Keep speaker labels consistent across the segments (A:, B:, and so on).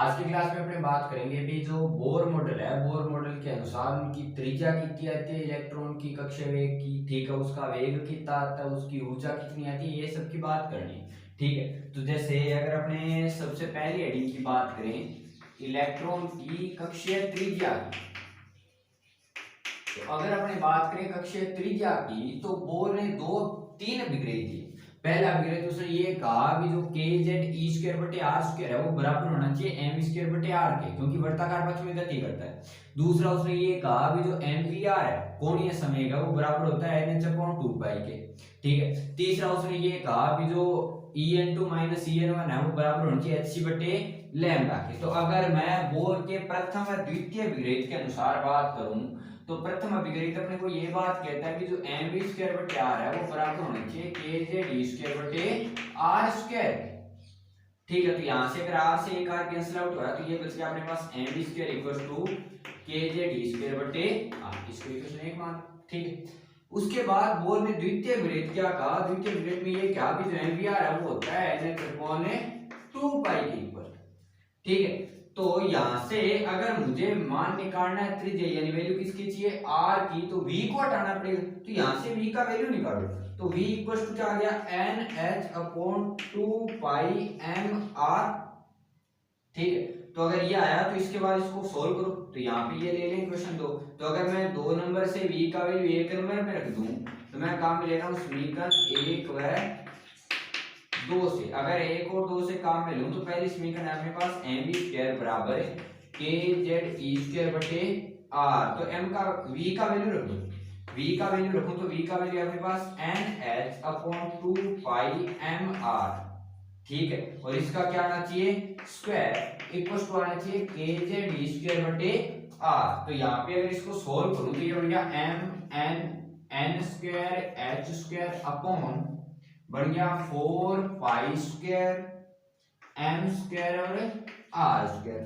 A: आज की क्लास में अपने बात करेंगे भी जो बोर मॉडल है, बोर मॉडल के अनुसार उनकी त्रिज्या कितनी आती है इलेक्ट्रॉन की, कक्षा वेग की, ठीक है, उसका वेग कितना आता है, उसकी ऊर्जा कितनी आती है, ये सब की बात करनी। ठीक है, तो जैसे अगर अपने सबसे पहली हेडिंग की बात करें इलेक्ट्रॉन की कक्षीय त्रिज्या की, तो अगर अपने बात करें कक्षीय त्रिज्या की तो बोर ने तीन अभिक्रिया दी। पहला अभिक्रिया तो उसने ये कहा भी जो के जेड ई स्क्वायर बटे आर स्क्वायर है वो बराबर होना चाहिए एम स्क्वायर बटे आर के, क्योंकि वर्ताकार पक्ष में गति करता है। दूसरा उसने ये कहा भी जो एम वी आर है कोणीय संवेग है वो बराबर होता है एन एच अपॉन 2 पाई के। ठीक है, तीसरा उसने ये कहा भी जो E N two minus E N one है वो बराबर होना चाहिए एच सी बटे लैम्डा के। तो अगर मैं बोर के प्रथम और द्वितीय अभिक्रिया के अनुसार बात करूं तो प्रथम अभिक्रिया अपने को ये बात कहता है कि जो एम वी स्क्वायर बटे आर है वो बराबर होना चाहिए के जेड ई स्क्वायर बटे आर स्क्वायर। ठीक है, तो यहां से अगर आर से एक आर कैंसिल आउट हो रहा है तो ये बच गया अपने पास M V square equal to K Z E square बटे आर, इसको इक्वेशन 1 मान। ठीक है, उसके बाद बोर ने द्वितीय अभिक्रिया क्या कहा, द्वितीय अभिक्रिया में ये कहा कि जो एम वी आर है वो होता है एन एच अपॉन 2 पाई के इक्वल। ठीक है, तो यहां से अगर मुझे मान निकालना है त्रिज्या यानी वैल्यू किसकी चाहिए आर की, तो v को हटाना पड़ेगा। तो यहां से v का वैल्यू निकालो तो v इक्वल टू क्या आ गया N H upon 2 pi M are. ठीक है, तो अगर ये आया तो इसके बाद इसको सोल्व करो, तो यहाँ पे ये ले लें इक्वेशन 2। तो अगर मैं 2 नंबर से v का वैल्यू 1 नंबर में रख दूं तो मैं काम में ले रहा हूं समीकरण 1 व 2 से। अगर 1 और 2 से काम में लूं तो पहली समीकरण है अपने पास एम वी स्क्वायर बराबर के जेड ई स्क्वायर बटे आर। तो m का v का वैल्यू रख दो, v का वैल्यू रखूं तो v का वैल्यू अपने पास N H upon 2 pi M are. ठीक है, और इसका क्या आना चाहिए स्क्वायर इक्वल टू आना चाहिए के जेड ई स्क्वायर बटे आर। तो यहाँ पे अगर इसको सोल्व करूं तो ये बन गया M N N square H square upon बढ़ गया 4 पाई स्क्वायर एम स्क्वायर और आर स्क्वायर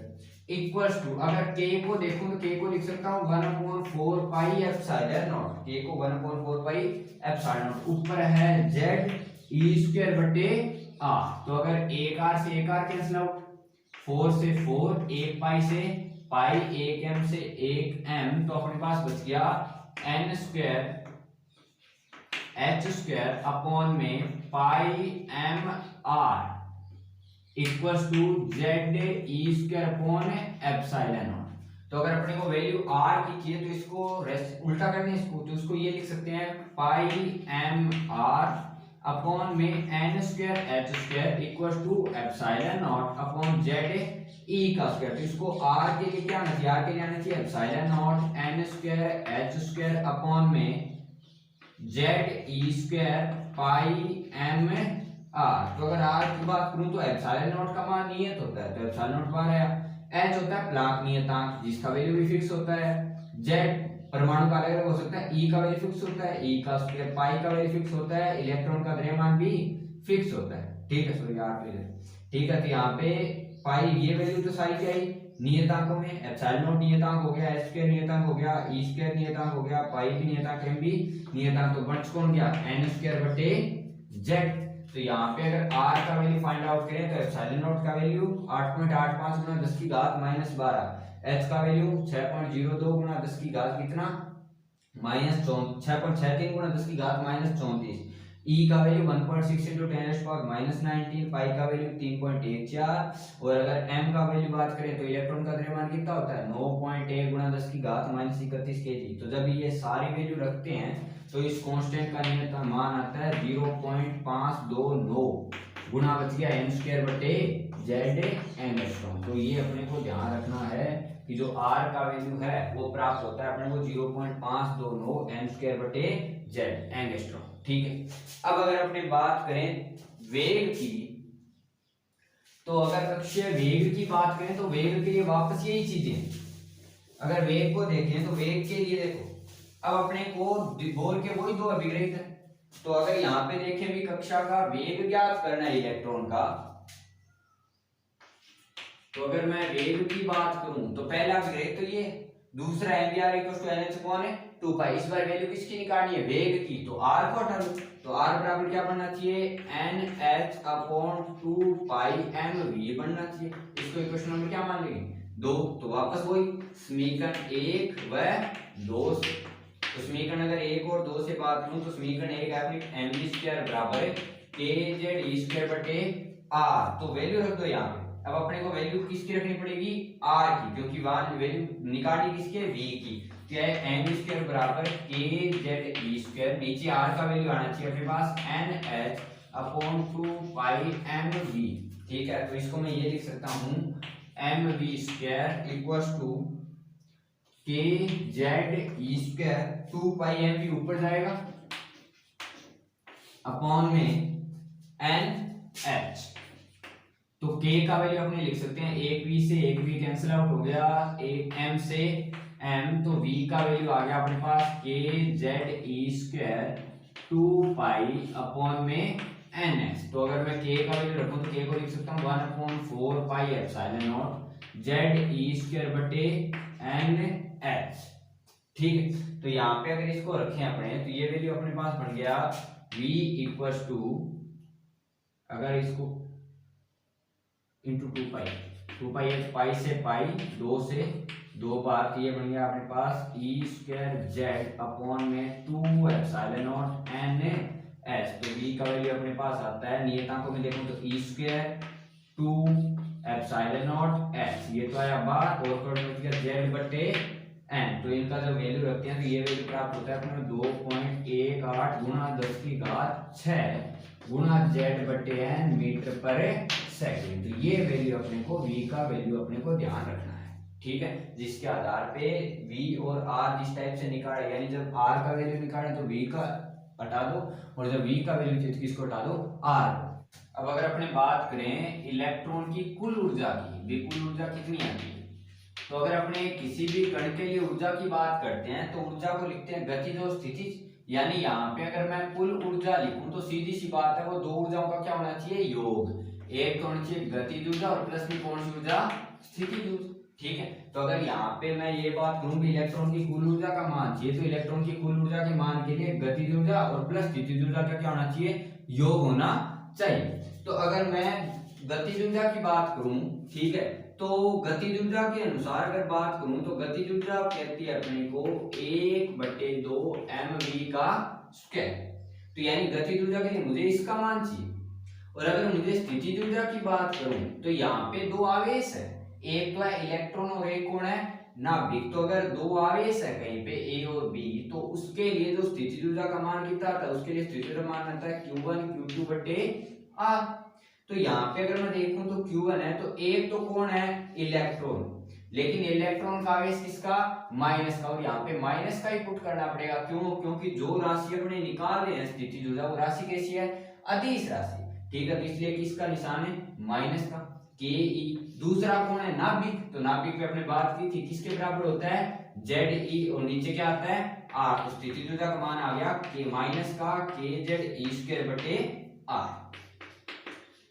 A: इक्वल्स टू, अगर k को देखूं तो k को लिख सकता हूं 1/4 पाई एप्सिलॉन नॉट, k को 1/4 पाई एप्सिलॉन नॉट, ऊपर है z ई स्क्वायर बटे आर। तो अगर एक आर से एक आर कैंसिल आउट, 4 से 4, एक पाई से पाई, एक एम से एक एम, तो अपने पास बच गया N square H square upon में pi M R equals to Z E square upon epsilon nought. तो अगर अपने को वैल्यू आर की चाहिए तो इसको उल्टा करने इसको, तो उसको ये लिख सकते हैं पाई एम आर अपॉन में N square H square equals to epsilon nought upon Z E का स्क्वायर। तो इसको आर के लिए क्या आना चाहिए, आर के लिए आना चाहिए epsilon not an square H square upon में Z E square pi M are. तो अगर आर की बात करूं तो एप्सिलॉन नॉट का मान नियत होता है, तो एप्सिलॉन नॉट बार है, एच होता है प्लांक नियतांक जिसका वैल्यू भी फिक्स होता है, जेड परमाणु का अलग अलग हो सकता है, ई का वैल्यू फिक्स होता है, ई का स्क्वायर पाई का वैल्यू फिक्स होता है, इलेक्ट्रॉन का द्रव्यमान भी फिक्स होता है। ठीक है, सॉरी आर पे, ठीक है, तो यहाँ पे पाई ये वैल्यू तो सारी क्या है नियतांकों में, एप्सिलॉन नॉट नियतांक हो गया, एच स्क्वायर नियतांक हो गया, ई स्क्वायर नियतांक हो गया, पाई भी नियतांक, एम भी नियतांक, तो बच कौन गया एन स्क्वायर बटे जेड। तो यहाँ पे अगर r का वैल्यू फाइंड आउट करें तो एप्सिलॉन नॉट का वैल्यू 8.85 गुना 10 की घात -12, h का वैल्यू 6.02 गुना 10 की घात कितना -6.63 गुना 10 की घात -34, e का वैल्यू 1.6 into 10⁻⁻19, पाई का वैल्यू 3.14, और अगर m का वैल्यू बात करें तो इलेक्ट्रॉन का द्रव्यमान कितना होता है 9.1 गुना 10 की घात -31 kg। तो जब ये सारी वैल्यू रखते हैं तो इस कांस्टेंट का नियत मान आता है 0.529 गुना बच गया एम स्क्वायर बटे जेड एंगस्ट्रॉम। तो ये अपने को ध्यान रखना है कि जो आर का वैल्यू है वो प्राप्त होता है अपने को 0.529 एम स्क्वायर बटे जेड एंगस्ट्रॉम। ठीक है, अब अगर अपने बात करें वेग की, तो अगर कक्षीय वेग की बात करें तो वेग के लिए वापस यही चीजें, अगर वेग को देखें तो वेग के लिए देखो अब अपने को बोर के वही दो अभिक्रिया है। तो अगर यहाँ पे देखें भी कक्षा का वेग ज्ञात करना है इलेक्ट्रॉन का, तो अगर मैं वेग की बात करूं तो पहला अभिक्रिया तो ये दूसरा M V R equal to N H कौन है 2 पाई। इस बार वैल्यू किसकी निकालनी है वेग की, तो आर को हटा लो, तो आर बराबर क्या बनना चाहिए N H upon 2 pi M V बनना चाहिए। इसको इक्वेशन नंबर क्या मान लेंगे 2, तो वापस वही समीकरण 1 व 2 से, तो समीकरण अगर 1 और 2 से बात करूं तो समीकरण 1 है अपनी एम वी स्क्वायर बराबर के जेड ई स्क्वायर बटे आर, तो वैल्यू रख दो यहाँ पे। अब अपने को वैल्यू किसकी रखनी पड़ेगी आर की, क्योंकि वहां वैल्यू निकाली किसकी है वी की, क्या है एम स्क्वायर बराबर के जेड ई स्क्वायर, नीचे आर का वैल्यू आना चाहिए अपने पास N H upon 2 pi M V. ठीक है, तो इसको मैं ये लिख सकता हूं M V square equals to K Z E square 2 pi M V ऊपर जाएगा अपॉन में एन एच, तो k का वैल्यू अपने लिख सकते हैं एक v से एक v कैंसिल आउट हो गया, एक m से m, तो v का वैल्यू आ गया अपने पास k z e square 2 pi upon में ns। तो अगर मैं k का वैल्यू रखूं तो k को लिख सकता हूं 1 upon 4 pi epsilon not z e square बटे ns। ठीक है, तो यहाँ पे अगर इसको रखें अपने तो ये वैल्यू अपने पास बन गया v इक्वल्स टू, अगर इसको इंटू 2 पाई है, पाई से पाई 2 से 2 बार, तो ये बन गया अपने पास ई स्क्वायर जेड अपॉन में 2 एप्सिलॉन नॉट एन एस। तो v का वैल्यू अपने पास आता है नियतांकों में देखो तो ई स्क्वायर 2 एप्सिलॉन नॉट एस, ये तो आया बार और थोड़ा बच गया जेड बटे एन, तो इनका जब वैल्यू रखते हैं तो ये वैल्यू प्राप्त होता है अपने 2.18 गुणा 10 की घात 6 गुणा जेड बटे एन मीटर पर सेकंड। तो ये वैल्यू अपने को v का वैल्यू अपने को ध्यान रखना है। ठीक है, जिसके आधार पे v और r जिस टाइप से निकाले, यानी जब r का वैल्यू निकाले तो v का हटा दो, और जब v का वैल्यू चाहिए तो किसको हटा दो r को। अब अगर अपने बात करें इलेक्ट्रॉन की कुल ऊर्जा की, भी कुल ऊर्जा कितनी आती है, तो अगर अपने किसी भी कण के लिए ऊर्जा की बात करते हैं तो ऊर्जा को लिखते हैं गतिज और स्थितिज, यानी यहाँ पे अगर मैं कुल ऊर्जा लिखूं तो सीधी सी बात है वो दो ऊर्जाओं का क्या होना चाहिए योग, एक तो होना चाहिए गतिज ऊर्जा और प्लस में कौन सी ऊर्जा स्थितिज ऊर्जा। ठीक है, तो अगर यहाँ पे मैं ये बात करूं कि इलेक्ट्रॉन की कुल ऊर्जा का मान चाहिए, तो इलेक्ट्रॉन की कुल ऊर्जा के मान के लिए गतिज ऊर्जा और प्लस स्थितिज ऊर्जा का क्या होना चाहिए योग होना चाहिए। तो अगर मैं गतिज ऊर्जा की बात करूं, ठीक है, तो गतिज ऊर्जा के अनुसार अगर बात करूं तो गतिज ऊर्जा कहती है अपने को 1/2 mv का स्क्वायर, तो यानी गतिज ऊर्जा के लिए मुझे इसका मान चाहिए। और अगर मुझे स्थितिज ऊर्जा की बात करूं तो यहाँ पे दो आवेश है, एक तो है इलेक्ट्रॉन और एक कौन है नाभिक। तो अगर दो आवेश है कहीं पे A और B, तो उसके लिए जो स्थितिज ऊर्जा का मान कितना आता है, उसके लिए स्थितिज ऊर्जा मान आता है Q1 Q2 बटे R। तो यहाँ पे अगर मैं देखूं तो Q1 है, तो एक तो कौन है इलेक्ट्रॉन, लेकिन इलेक्ट्रॉन का आवेश किसका माइनस का, और यहाँ पे माइनस का ही पुट करना पड़ेगा। क्यों, क्योंकि जो राशि अपने निकाल रहे हैं स्थितिज ऊर्जा वो राशि कैसी है अदिश राशि। ठीक है, तो इसलिए किसका निशान है माइनस का के ई। दूसरा कौन है नाभिक, तो नाभिक पे अपने बात की थी किसके बराबर होता है जेड ई, और नीचे क्या आता है आर, तो स्थितिज ऊर्जा का मान आ गया के माइनस का के जेड ई स्क्वायर बटे आर।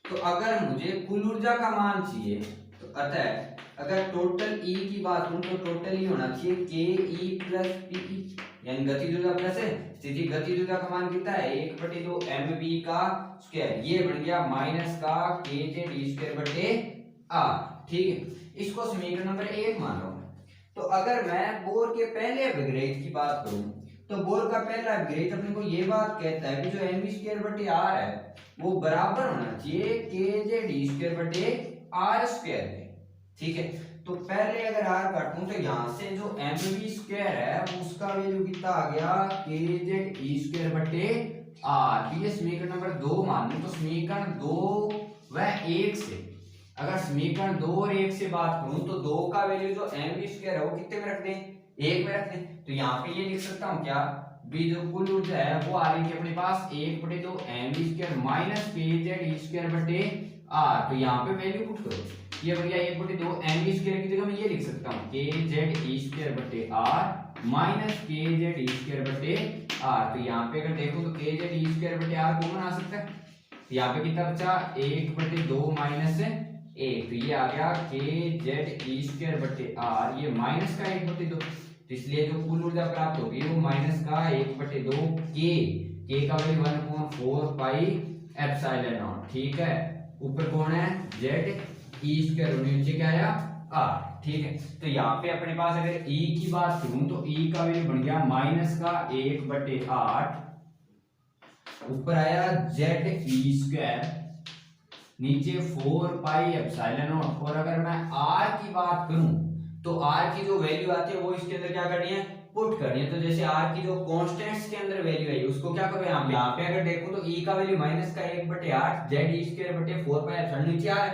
A: तो अगर मुझे कुल ऊर्जा का मान चाहिए तो अतः अगर टोटल ई की बात करूं तो टोटल ई होना चाहिए के ई प्लस पीई, यानी गतिज ऊर्जा प्लस है स्थिति गतिज ऊर्जा का मान कितना है 1/2 mv का स्क्वायर, ये बन गया माइनस का के जेड ई स्क्वायर बटे आर। ठीक है, इसको समीकरण नंबर 1 मान रहा हूं। तो अगर मैं बोर के पहले अभिग्रहित की बात करूं तो बोर का पहला अभिग्रहित अपने को ये बात कहता है कि जो mv स्क्वायर बटे आर है वो बराबर होना चाहिए के जेड ई स्क्वायर बटे आर स्क्वायर के। ठीक है, तो पहले अगर आर काटूं तो यहां से जो mv स्क्वायर है उसका वैल्यू कितना आ गया के जेड ई स्क्वायर बटे आर। ये समीकरण नंबर 2 मान लूं, तो समीकरण 2 व 1 से अगर समीकरण 2 और 1 से बात करूं तो 2 का वैल्यू जो mv स्क्वायर है वो कितने में रख दें 1 में रख दें। तो यहाँ पे ये लिख सकता हूँ क्या बी जो कुल ऊर्जा है वो आ रही है अपने पास 1/2 mv स्क्वायर माइनस के जेड ई स्क्वायर बटे आर। तो यहाँ पे वैल्यू पुट करो, ये बन गया 1/2 mv स्क्वायर की जगह मैं ये लिख सकता हूँ के जेड ई स्क्वायर बटे आर माइनस के जेड ई स्क्वायर बटे आर। तो यहाँ पे अगर देखो तो के जेड ई स्क्वायर बटे आर कौन आ सकता है, तो यहाँ पे कितना बचा 1/2 माइनस 1, तो ये आ गया के जेड ई स्क्वायर बटे आर, ये माइनस का 1/2। तो इसलिए जो कुल ऊर्जा प्राप्त होगी वो माइनस का 1/2 के का वैल्यू 1/4 पाई एप्सिलॉन नॉट। ठीक है, ऊपर कौन है जेड ई स्क्वायर और नीचे क्या आया आर। ठीक है, तो यहाँ पे अपने पास अगर ई की बात करूं तो ई का वैल्यू बन गया माइनस का 1/8, ऊपर आया जेड ई स्क्वायर, नीचे 4 पाई एप्सिलॉन नॉट। और अगर मैं आर की बात करूं तो आर की जो वैल्यू आती है वो इसके अंदर क्या करनी है पुट करनी है। तो जैसे आर की जो कांस्टेंट्स के अंदर वैल्यू है उसको क्या करो यहाँ पे अगर देखो तो ई का वैल्यू माइनस का 1/8 जेड ई स्क्वायर बटे 4 पाई एप्सिलॉन, नीचे आर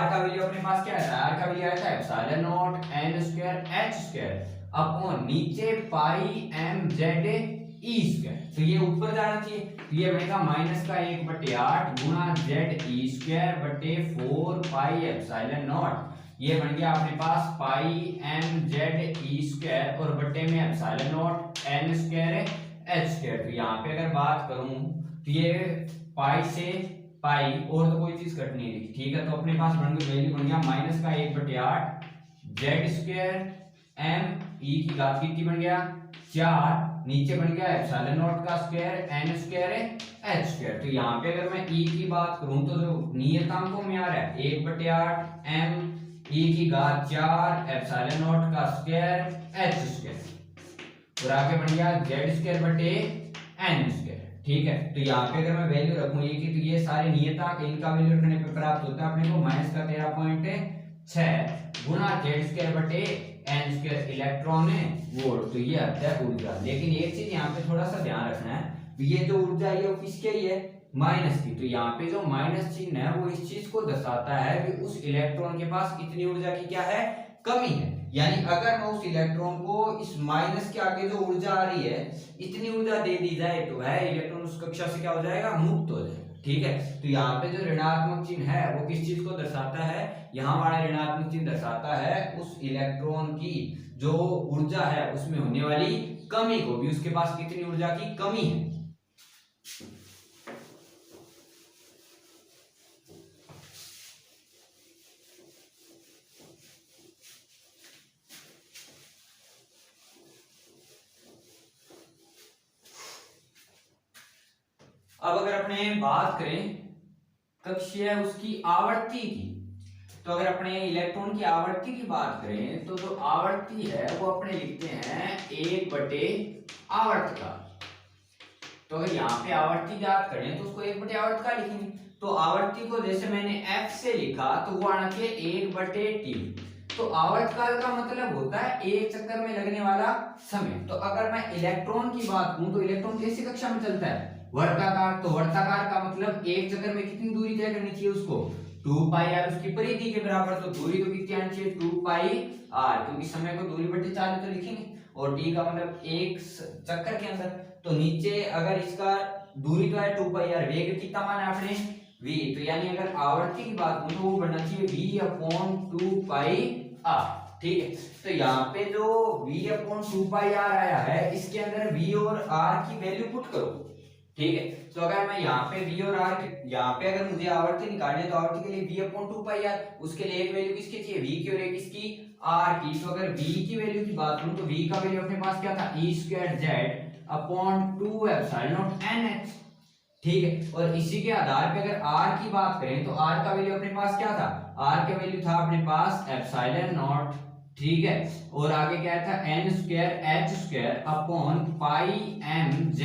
A: का वैल्यू अपने पास क्या है आर का वैल्यू आया था epsilon not an square H square upon नीचे पाई एम जेड ई स्क्वायर। तो ये ऊपर जाना चाहिए, तो ये बनेगा माइनस का 1/8 गुणा जेड ई स्क्वायर बटे 4 पाई एप्सिलॉन नॉट। ये बन गया अपने पास पाई एम जेड ई स्क्वायर और बटे में epsilon not an square H square. तो यहाँ पे अगर बात करूं तो ये पाई से पाई और तो कोई चीज कट नहीं रही। ठीक है, तो अपने पास बन गया वैल्यू बन गया माइनस का 1/8 जेड स्क्वायर एम ई की घात कितनी बन गया 4, नीचे बन गया एप्सिलॉन नॉट का square N square H square. तो यहाँ पे अगर मैं ई की बात करूं तो जो नियतांकों में आ रहा है 1/8 एम ई की घात 4 एप्सिलॉन नॉट का स्क्वायर एच स्क्वायर और आगे बन गया जेड स्क्वायर बटे एन स्क्वायर। ठीक है, तो यहाँ पे अगर मैं वैल्यू रखूं ये की तो ये सारे नियतांक इनका वैल्यू रखने पे प्राप्त होता है अपने को माइनस का 13.6 गुणा जेड स्क्वायर बटे एन स्क्वायर इलेक्ट्रॉन वोल्ट। तो ये आता है ऊर्जा। लेकिन एक चीज यहाँ पे थोड़ा सा ध्यान रखना है, ये जो ऊर्जा है वो किसके लिए है माइनस की। तो यहाँ पे जो माइनस चिन्ह है वो इस चीज को दर्शाता है कि उस इलेक्ट्रॉन के पास इतनी ऊर्जा की क्या है कमी है। यानी अगर मैं उस इलेक्ट्रॉन को इस माइनस के आगे जो ऊर्जा आ रही है इतनी ऊर्जा दे दी जाए तो है इलेक्ट्रॉन उस कक्षा से क्या हो जाएगा मुक्त हो जाएगा। ठीक है, तो यहाँ पे जो ऋणात्मक चिन्ह है वो किस चीज को दर्शाता है, यहाँ वाला ऋणात्मक चिन्ह दर्शाता है उस इलेक्ट्रॉन की जो ऊर्जा है उसमें होने वाली कमी को भी, उसके पास कितनी ऊर्जा की कमी है। अब अगर अपने बात करें कक्षीय उसकी आवर्ती की, तो अगर अपने इलेक्ट्रॉन की आवर्ती की बात करें तो जो आवर्ती है वो अपने लिखते हैं 1/आवर्त का। तो अगर यहाँ पे आवर्ती ज्ञात करें तो उसको 1/आवर्त का लिखेंगे। तो आवर्ती को जैसे मैंने f से लिखा तो वो आना चाहिए 1/t। तो आवर्त काल का मतलब होता है एक चक्कर में लगने वाला समय। तो अगर मैं इलेक्ट्रॉन की बात करूं तो इलेक्ट्रॉन कैसी कक्षा में चलता है वर्ताकार। तो वर्ताकार का मतलब एक चक्कर में कितनी दूरी तय करनी चाहिए उसको 2 पाई आर, उसकी परिधि के बराबर। तो दूरी तो कितनी आनी चाहिए 2 पाई आर, क्योंकि समय को दूरी बटे 4 तो लिखेंगे और टी का मतलब एक चक्कर के अंदर। तो नीचे अगर इसका दूरी तो है 2 पाई आर, वेग कितना माना आपने v। तो यानी अगर आवर्ती की बात करूं तो वो बनना चाहिए v/2 पाई आर। ठीक है, तो यहाँ पे जो v/2 पाई आर आया है इसके अंदर v और r की वैल्यू पुट करो। ठीक है, तो अगर मैं यहाँ पे v और r यहाँ पे अगर मुझे आवर्ती निकालनी है तो आवर्ती के लिए v/2 पाई आर, उसके लिए एक वैल्यू किसकी चाहिए v की और एक किसकी r की। तो अगर v की वैल्यू की बात करूं तो v का वैल्यू अपने पास क्या था e²z/2 एप्सिलॉन नॉट nh। ठीक है, और इसी के आधार पे अगर r की बात करें तो r का वैल्यू अपने पास क्या था r का वैल्यू था अपने पास एप्सिलॉन नॉट। ठीक है, और आगे क्या था n²h² upon pi m z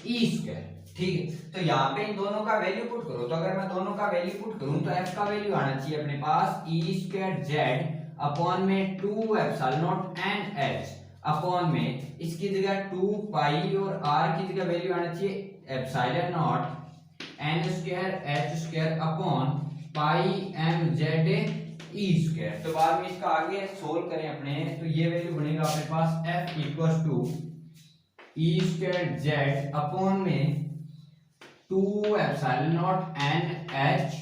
A: E square. ठीक है, तो यहाँ पे इन दोनों का वैल्यू पुट करो। तो अगर मैं दोनों का वैल्यू पुट करूं तो f का वैल्यू आना चाहिए अपने पास e²z अपॉन में 2 एप्सिलॉन नॉट nh अपॉन में इसकी जगह 2 पाई और r की जगह वैल्यू आना चाहिए epsilon not n²h² upon pi m z E square. तो बाद में इसका आगे सोल्व करें अपने तो ये वैल्यू बनेगा अपने पास f equals to e²z upon में 2 एप्सिलॉन नॉट nh।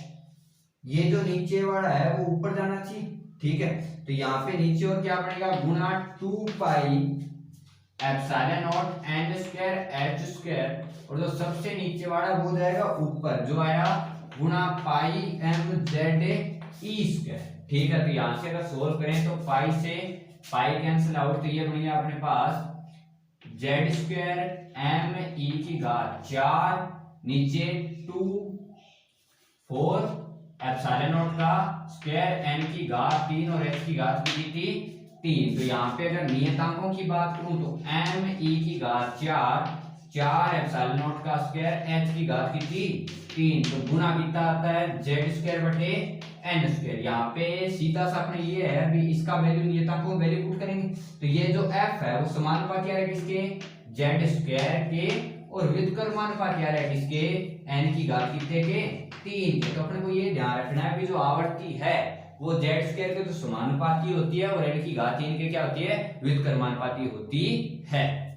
A: ये जो नीचे वाला है वो ऊपर जाना चाहिए। ठीक है, तो यहाँ पे नीचे और क्या बनेगा गुणा 2 पाई एप्सिलॉन नॉट n²h² और जो सबसे नीचे वाला वो जाएगा ऊपर जो आया गुणा पाई m z ई स्क्वायर। ठीक है, तो यहाँ से अगर सोल्व करें तो पाई से पाई कैंसिल आउट, तो ये बन गया अपने पास जेड स्क्वायर एम ई की घात 4 नीचे 2 4 एप्सिलॉन नॉट का स्क्वायर एन की घात 3 और एच की घात की थी 3। तो यहाँ पे अगर नियतांकों की बात करूं तो एम ई की घात 4 एप्सिलॉन नॉट का स्क्वायर एच की घात की थी 3, तो गुना कितना आता है जेड स्क्वायर बटे एन स्क्वायर। यहाँ पे सीधा सा अपने ये है, अभी इसका वैल्यू नियतांकों वैल्यू पुट करेंगे तो ये जो एफ है वो समानुपाती आ रहा है किसके, जेड स्क्वायर के, और व्युत्क्रमानुपाती आ रहा है किसके, एन की घात कितने के 3 के। तो अपने को ये ध्यान रखना है कि जो आवर्ती है वो जेड स्क्वायर के तो समानुपाती होती है और एन की घात 3 के क्या होती है, व्युत्क्रमानुपाती होती है।